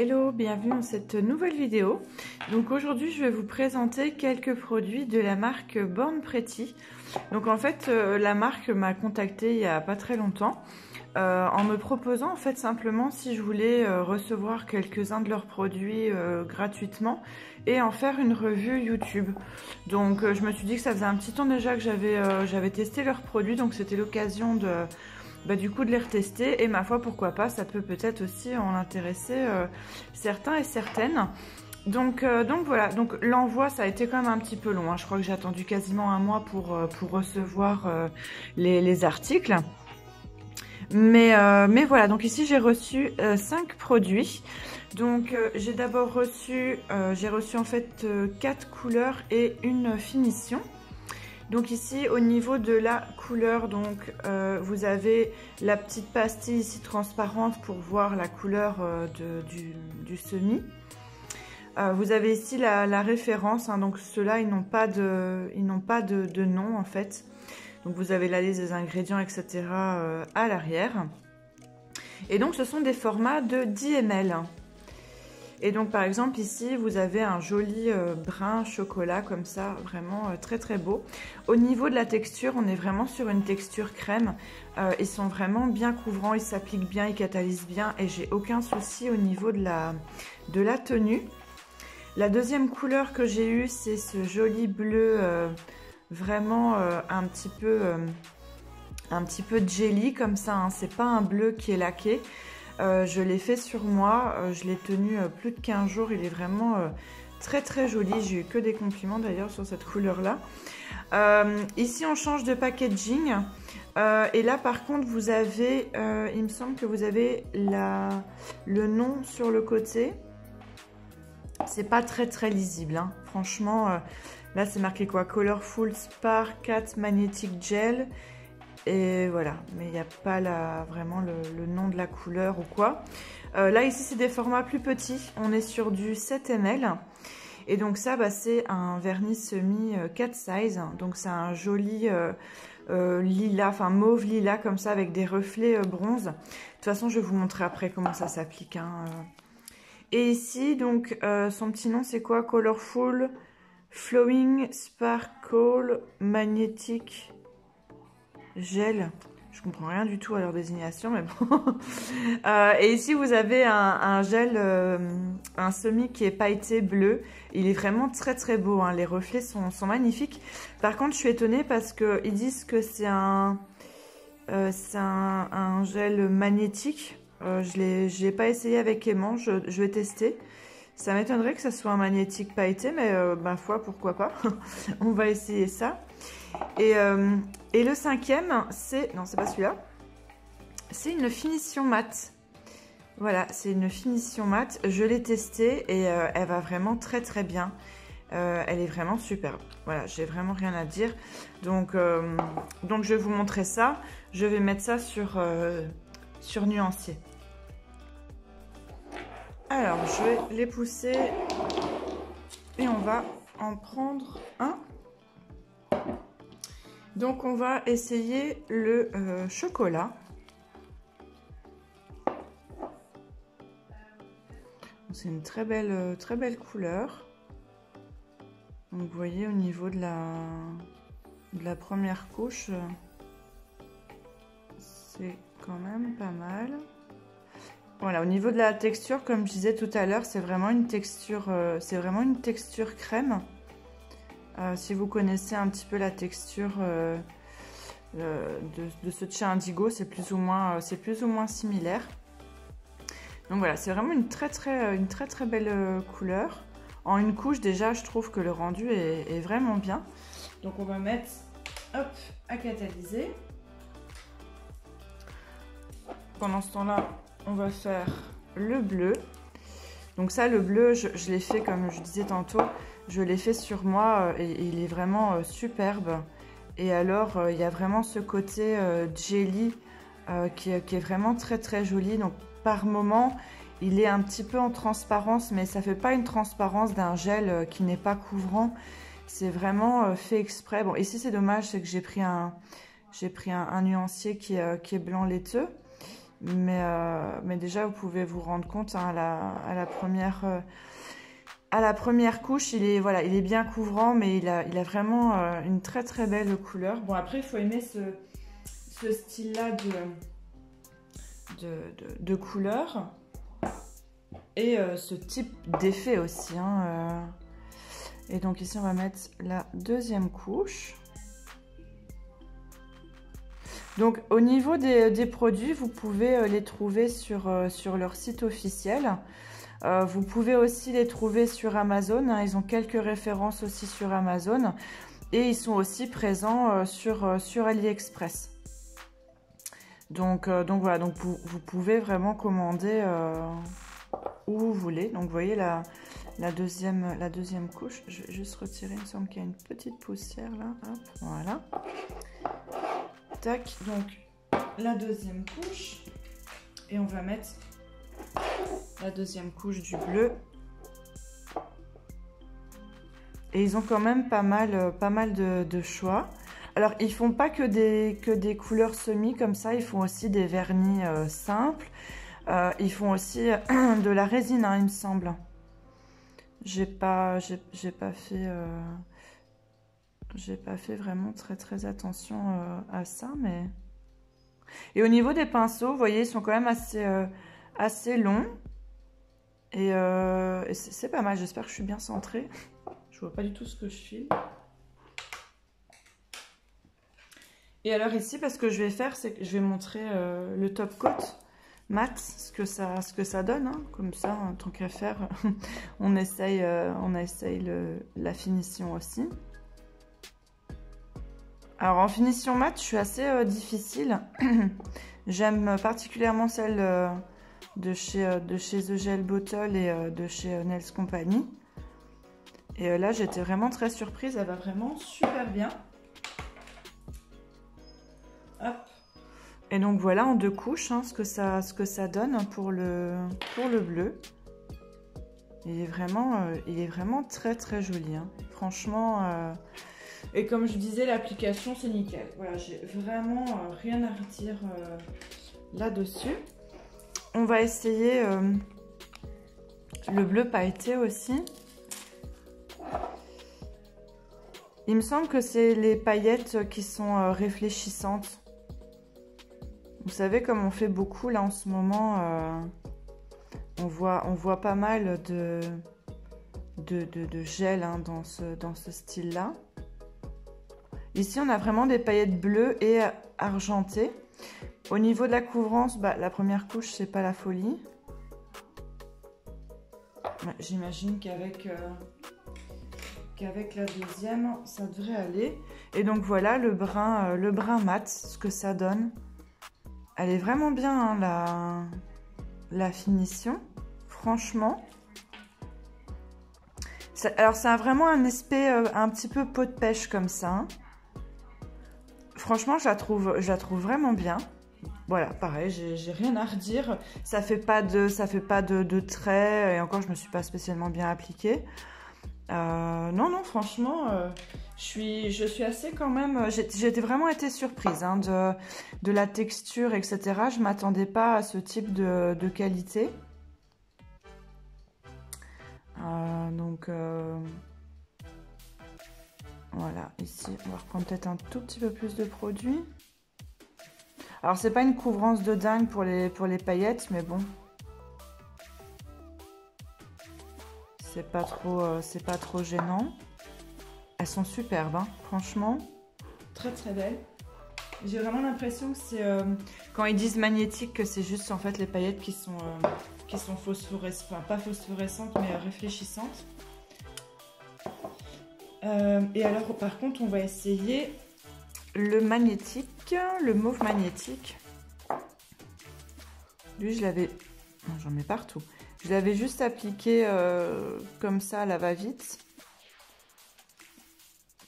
Hello, bienvenue dans cette nouvelle vidéo. Donc aujourd'hui je vais vous présenter quelques produits de la marque Born Pretty. Donc en fait la marque m'a contactée il y a pas très longtemps en me proposant en fait simplement si je voulais recevoir quelques-uns de leurs produits gratuitement et en faire une revue YouTube. Donc je me suis dit que ça faisait un petit temps déjà que j'avais testé leurs produits, donc c'était l'occasion du coup de les retester et ma foi pourquoi pas, ça peut peut-être aussi en intéresser certains et certaines. Donc voilà, donc l'envoi ça a été quand même un petit peu long, hein. Je crois que j'ai attendu quasiment un mois pour recevoir les articles. Mais voilà, donc ici j'ai reçu 5 produits. Donc j'ai d'abord reçu, en fait 4 couleurs et une finition. Donc ici au niveau de la couleur, donc vous avez la petite pastille ici transparente pour voir la couleur du semis. Vous avez ici la référence, hein, donc ceux-là ils n'ont pas de nom en fait. Donc vous avez la liste des ingrédients, etc. À l'arrière. Et donc ce sont des formats de 10 ml. Et donc par exemple ici vous avez un joli brun chocolat comme ça, vraiment très très beau. Au niveau de la texture, on est vraiment sur une texture crème. Ils sont vraiment bien couvrants, ils s'appliquent bien, ils catalysent bien et j'ai aucun souci au niveau de la tenue. La deuxième couleur que j'ai eue, c'est ce joli bleu vraiment un petit peu jelly comme ça, hein. C'est pas un bleu qui est laqué. Je l'ai fait sur moi, je l'ai tenu plus de 15 jours, il est vraiment très très joli. J'ai eu que des compliments d'ailleurs sur cette couleur là. Ici on change de packaging et là par contre vous avez, il me semble que vous avez le nom sur le côté. C'est pas très très lisible, hein. Franchement là c'est marqué quoi, Colorful Spark Cat Magnetic Gel. Et voilà, mais il n'y a pas vraiment le nom de la couleur ou quoi. Là ici c'est des formats plus petits, on est sur du 7 ml. Et donc ça c'est un vernis semi 4 size. Donc c'est un joli lilas, enfin mauve lilas comme ça avec des reflets bronze. De toute façon je vais vous montrer après comment ça s'applique, hein. Et ici donc son petit nom c'est quoi, Colorful Flowing Sparkle Magnetic Gel. Je comprends rien du tout à leur désignation, mais bon. Et ici vous avez un gel, un semi qui est pailleté bleu. Il est vraiment très très beau, hein. Les reflets sont magnifiques. Par contre je suis étonnée parce qu'ils disent que c'est un gel magnétique. Je l'ai pas essayé avec aimant, je vais tester. Ça m'étonnerait que ça soit un magnétique pailleté, mais ma foi, pourquoi pas. On va essayer ça. Et le cinquième, c'est... Non, c'est pas celui-là. C'est une finition mat. Voilà, c'est une finition mat. Je l'ai testée et elle va vraiment très très bien. Elle est vraiment superbe. Voilà, j'ai vraiment rien à dire. Donc je vais vous montrer ça. Je vais mettre ça sur nuancier. Alors, je vais les pousser et on va en prendre un. Donc, on va essayer le chocolat. C'est une très belle couleur. Donc, vous voyez au niveau de la première couche, c'est quand même pas mal. Voilà, au niveau de la texture, comme je disais tout à l'heure, c'est vraiment une texture crème. Si vous connaissez un petit peu la texture de ce Chez Indigo, c'est plus ou moins similaire. Donc voilà, c'est vraiment une très très belle couleur. En une couche déjà, je trouve que le rendu est vraiment bien. Donc on va mettre, hop, à catalyser. Pendant ce temps-là, on va faire le bleu. Donc ça, le bleu, je l'ai fait comme je disais tantôt, je l'ai fait sur moi et il est vraiment superbe. Et alors, il y a vraiment ce côté jelly qui est vraiment très très joli. Donc par moment, il est un petit peu en transparence, mais ça fait pas une transparence d'un gel qui n'est pas couvrant. C'est vraiment fait exprès. Bon, ici c'est dommage, c'est que j'ai pris un nuancier qui est blanc laiteux. Mais déjà, vous pouvez vous rendre compte hein, à la première couche, il est bien couvrant, mais il a vraiment une très très belle couleur. Bon, après, il faut aimer ce style-là de couleur et ce type d'effet aussi. Hein, Et donc ici, on va mettre la deuxième couche. Donc au niveau des produits, vous pouvez les trouver sur leur site officiel. Vous pouvez aussi les trouver sur Amazon, hein. Ils ont quelques références aussi sur Amazon. Et ils sont aussi présents sur AliExpress. Donc voilà, donc vous pouvez vraiment commander où vous voulez. Donc vous voyez la deuxième couche. Je vais juste retirer, il me semble qu'il y a une petite poussière là. Hop, voilà. Tac, donc la deuxième couche. Et on va mettre la deuxième couche du bleu. Et ils ont quand même pas mal de choix. Alors, ils font pas que des couleurs semis comme ça, ils font aussi des vernis simples. Ils font aussi de la résine, hein, il me semble. J'ai pas fait vraiment très attention à ça, mais... Et au niveau des pinceaux, vous voyez, ils sont quand même assez longs. Et c'est pas mal, j'espère que je suis bien centrée. Je vois pas du tout ce que je filme. Et alors ici, parce que je vais faire, c'est que je vais montrer le top coat mat, ce que ça donne. Hein. Comme ça, en tant qu'à faire, on essaye la finition aussi. Alors en finition mat, je suis assez difficile. J'aime particulièrement celle de chez The Gel Bottle et de chez Nails Company. Et là, j'étais vraiment très surprise. Elle va vraiment super bien. Hop. Et donc voilà, en deux couches, hein, ce que ça donne pour le bleu. Il est vraiment très joli. Hein. Franchement, et comme je disais, l'application, c'est nickel. Voilà, j'ai vraiment rien à redire là-dessus. On va essayer le bleu pailleté aussi. Il me semble que c'est les paillettes qui sont réfléchissantes. Vous savez, comme on fait beaucoup là en ce moment, on voit pas mal de gel hein, dans ce style-là. Ici, on a vraiment des paillettes bleues et argentées. Au niveau de la couvrance, bah, la première couche, c'est pas la folie. J'imagine qu'avec la deuxième, ça devrait aller. Et donc voilà le brun mat, ce que ça donne. Elle est vraiment bien, hein, la finition. Franchement. Alors, c'est vraiment un aspect un petit peu peau de pêche comme ça. Hein. Franchement, je la trouve vraiment bien. Voilà, pareil, j'ai rien à redire. Ça fait pas de traits. Et encore, je me suis pas spécialement bien appliquée. Non, franchement, je suis assez quand même... J'ai vraiment été surprise hein, de la texture, etc. Je ne m'attendais pas à ce type de qualité. Voilà, ici, on va reprendre peut-être un tout petit peu plus de produit. Alors, c'est pas une couvrance de dingue pour les paillettes, mais bon... C'est pas trop gênant. Elles sont superbes, hein. Franchement, très belles. J'ai vraiment l'impression que c'est quand ils disent magnétique que c'est juste en fait les paillettes qui sont phosphorescentes, enfin pas phosphorescentes mais réfléchissantes. Et alors par contre on va essayer le magnétique, le mauve magnétique. Lui je l'avais, j'en mets partout. Je l'avais juste appliqué comme ça à la va-vite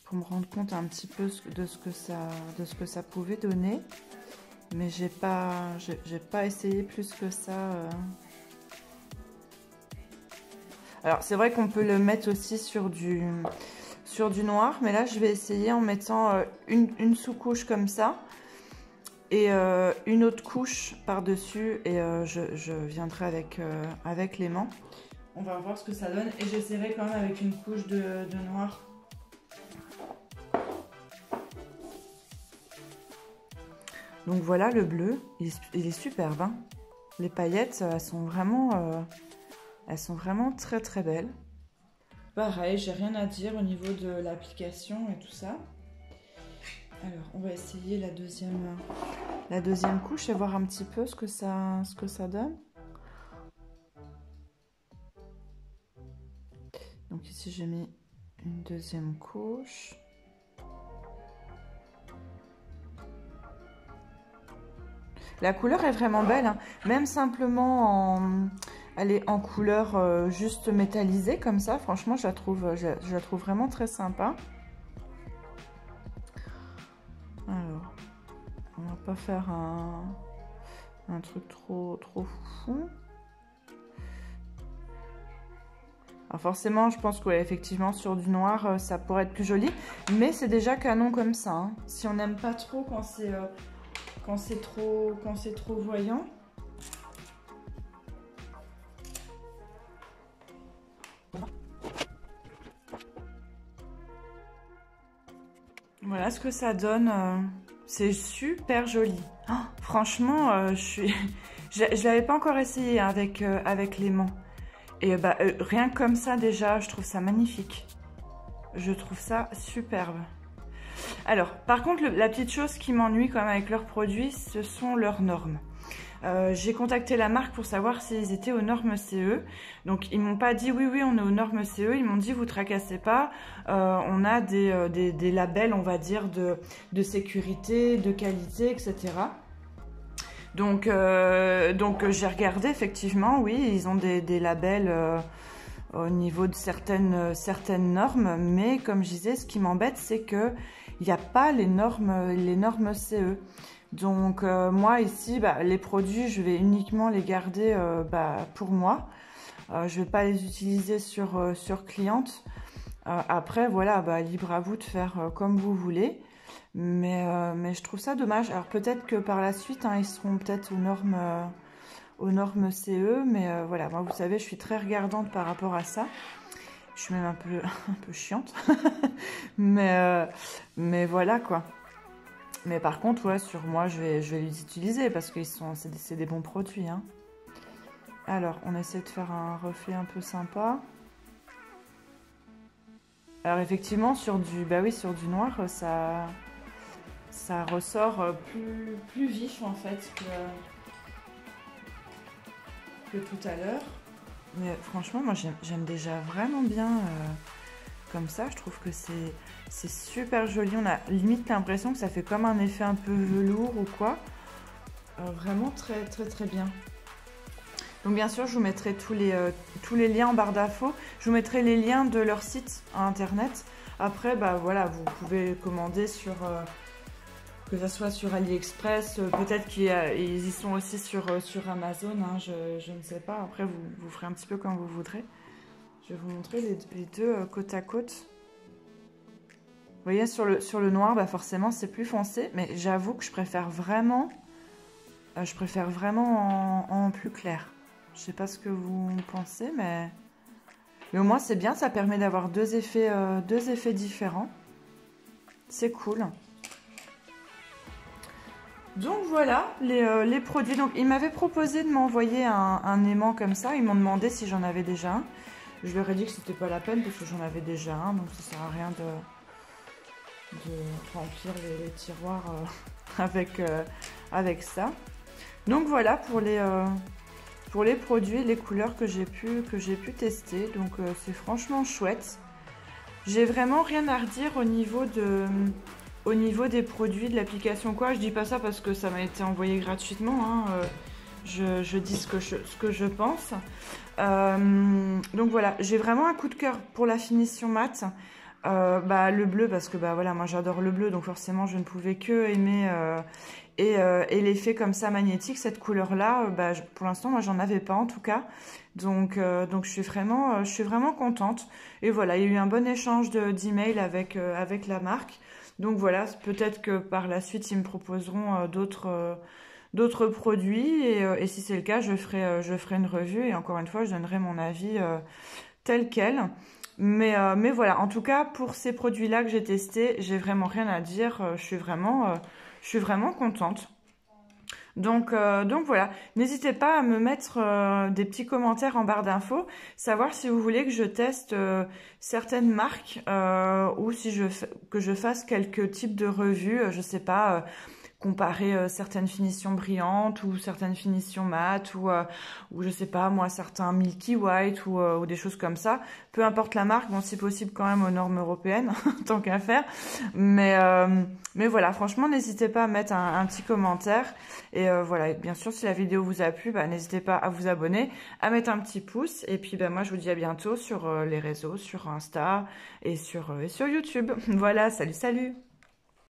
pour me rendre compte un petit peu de ce que ça pouvait donner. Mais j'ai pas essayé plus que ça. Alors c'est vrai qu'on peut le mettre aussi sur du noir, mais là je vais essayer en mettant une sous-couche comme ça. et une autre couche par-dessus et je viendrai avec l'aimant. On va voir ce que ça donne et j'essaierai quand même avec une couche de noir. Donc voilà le bleu, il est superbe, hein. Les paillettes, elles sont vraiment très très belles. Pareil, j'ai rien à dire au niveau de l'application et tout ça. Alors, on va essayer la deuxième couche et voir un petit peu ce que ça donne. Donc ici, j'ai mis une deuxième couche. La couleur est vraiment belle, hein. Même simplement elle est en couleur juste métallisée comme ça. Franchement, je la trouve vraiment très sympa. Alors, on va pas faire un truc trop fou. Alors forcément, je pense que ouais, effectivement, sur du noir, ça pourrait être plus joli. Mais c'est déjà canon comme ça, hein. Si on n'aime pas trop quand c'est trop voyant. Voilà ce que ça donne. C'est super joli. Oh, franchement, je l'avais pas encore essayé avec l'aimant. Et rien que comme ça déjà, je trouve ça magnifique. Je trouve ça superbe. Alors, par contre, la petite chose qui m'ennuie quand même avec leurs produits, ce sont leurs normes. J'ai contacté la marque pour savoir s'ils étaient aux normes CE. Donc, ils m'ont pas dit oui, on est aux normes CE. Ils m'ont dit, vous tracassez pas. On a des labels, on va dire, de sécurité, de qualité, etc. Donc j'ai regardé, effectivement, oui, ils ont des labels au niveau de certaines normes. Mais, comme je disais, ce qui m'embête, c'est que il n'y a pas les normes CE. Donc moi ici, les produits, je vais uniquement les garder pour moi. Je ne vais pas les utiliser sur cliente. Après, voilà, libre à vous de faire comme vous voulez. Mais je trouve ça dommage. Alors peut-être que par la suite, hein, ils seront peut-être aux normes CE. Mais voilà, moi vous savez, je suis très regardante par rapport à ça. Je suis même un peu chiante. mais voilà quoi. Mais par contre, ouais, sur moi, je vais les utiliser parce que c'est des bons produits, hein. Alors, on essaie de faire un reflet un peu sympa. Alors, effectivement, sur du noir, ça ressort plus vif, en fait, que tout à l'heure. Mais franchement, moi, j'aime déjà vraiment bien comme ça. Je trouve que c'est super joli. On a limite l'impression que ça fait comme un effet un peu velours ou quoi. Vraiment très très très bien. Donc bien sûr, je vous mettrai tous les liens en barre d'infos. Je vous mettrai les liens de leur site internet. Après, voilà, vous pouvez commander que ce soit sur AliExpress. Peut-être qu'ils y sont aussi sur Amazon. Hein, je ne sais pas. Après, vous ferez un petit peu comme vous voudrez. Je vais vous montrer les deux côte à côte. Vous voyez, sur le noir, forcément, c'est plus foncé. Mais j'avoue que je préfère vraiment en plus clair. Je sais pas ce que vous pensez, mais au moins, c'est bien. Ça permet d'avoir deux effets différents. C'est cool. Donc voilà, les produits. Donc, ils m'avaient proposé de m'envoyer un aimant comme ça. Ils m'ont demandé si j'en avais déjà un. Je leur ai dit que c'était pas la peine parce que j'en avais déjà un, donc ça sert à rien de remplir les tiroirs avec ça. Donc voilà pour les produits, les couleurs que j'ai pu tester. Donc c'est franchement chouette. J'ai vraiment rien à redire au niveau des produits, de l'application quoi. Je dis pas ça parce que ça m'a été envoyé gratuitement, hein. Je dis ce que je pense. Donc voilà, j'ai vraiment un coup de cœur pour la finition mat. Bah, le bleu, parce que bah voilà, moi j'adore le bleu, donc forcément je ne pouvais que aimer et l'effet comme ça magnétique, cette couleur-là, bah, pour l'instant moi j'en avais pas en tout cas, donc je suis vraiment contente. Et voilà, il y a eu un bon échange d'emails avec la marque. Donc voilà, peut-être que par la suite ils me proposeront d'autres produits et si c'est le cas, je ferai une revue et encore une fois je donnerai mon avis tel quel. Mais voilà, en tout cas, pour ces produits-là que j'ai testés, j'ai vraiment rien à dire. Je suis vraiment contente. Donc voilà, n'hésitez pas à me mettre des petits commentaires en barre d'infos, savoir si vous voulez que je teste certaines marques ou si que je fasse quelques types de revues, je sais pas, comparer certaines finitions brillantes ou certaines finitions mates ou je sais pas moi certains Milky White ou des choses comme ça, peu importe la marque, bon si possible quand même aux normes européennes tant qu'à faire, mais voilà, franchement n'hésitez pas à mettre un petit commentaire et voilà, bien sûr si la vidéo vous a plu, bah, n'hésitez pas à vous abonner, à mettre un petit pouce et puis bah, moi je vous dis à bientôt sur les réseaux, sur Insta et sur YouTube. Voilà, salut salut.